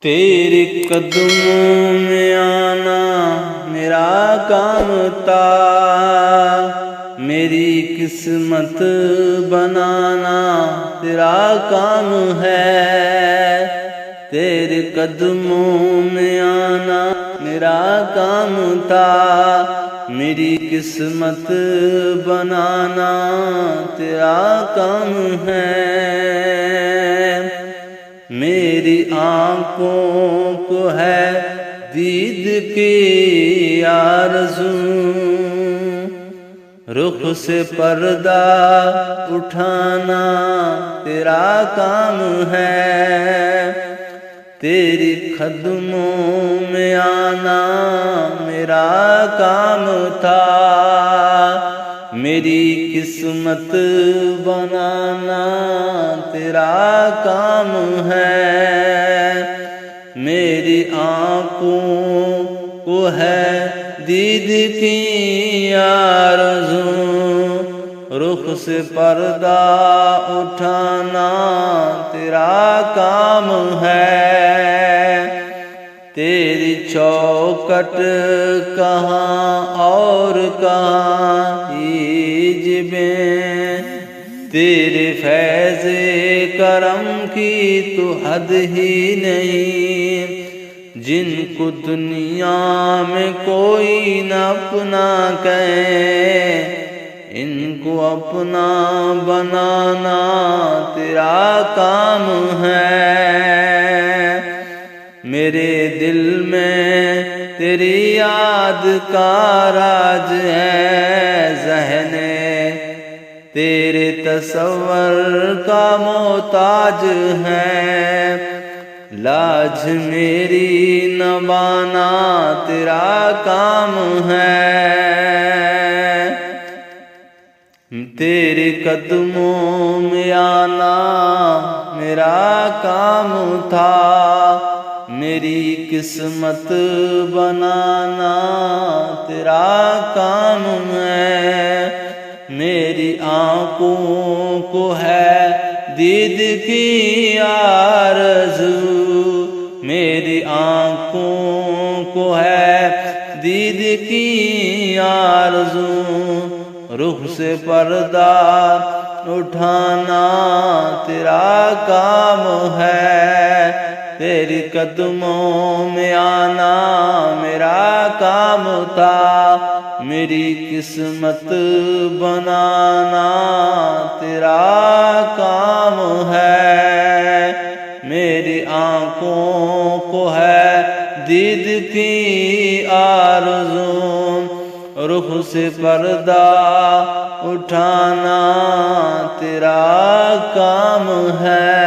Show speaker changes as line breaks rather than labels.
تیرے قدموں میں آنا میرا کام تھا، میری قسمت بنانا تیرا کام ہے۔ تیرے قدموں میں آنا میرا کام تھا، میری قسمت بنانا تیرا کام ہے۔ میری آنکھوں کو ہے دید کی آرزو، رخ سے پردہ اٹھانا تیرا کام ہے۔ تیری قدموں میں آنا میرا کام تھا، میری قسمت بنانا تیرا کام ہے۔ میری آنکھوں کو ہے دید کی آرزو، رخ سے پردہ اٹھانا تیرا کام ہے۔ تیری چوکھٹ کہاں اور کہاں عجبیں، تیرے فیض کرم کی تو حد ہی نہیں۔ جن کو دنیا میں کوئی نہ اپنا کہے، ان کو اپنا بنانا تیرا کام ہے۔ میرے دل میں تیری یاد کا راج ہے، ذہن تیرے تصور کا محتاج ہے۔ لاج میری نبھانا تیرا کام ہے۔ تیرے قدموں میں آنا میرا کام تھا، میری قسمت بنانا تیرا کام ہے۔ میری آنکھوں کو ہے دید کی آرزو، میری آنکھوں کو ہے دید کی آرزو، رخ سے پردہ اٹھانا تیرا کام ہے۔ تیری قدموں میں آنا میرا کام تھا، میری قسمت بنانا تیرا کام ہے۔ میری آنکھوں کو ہے دید کی آرزو، رخ سے پردہ اٹھانا تیرا کام ہے۔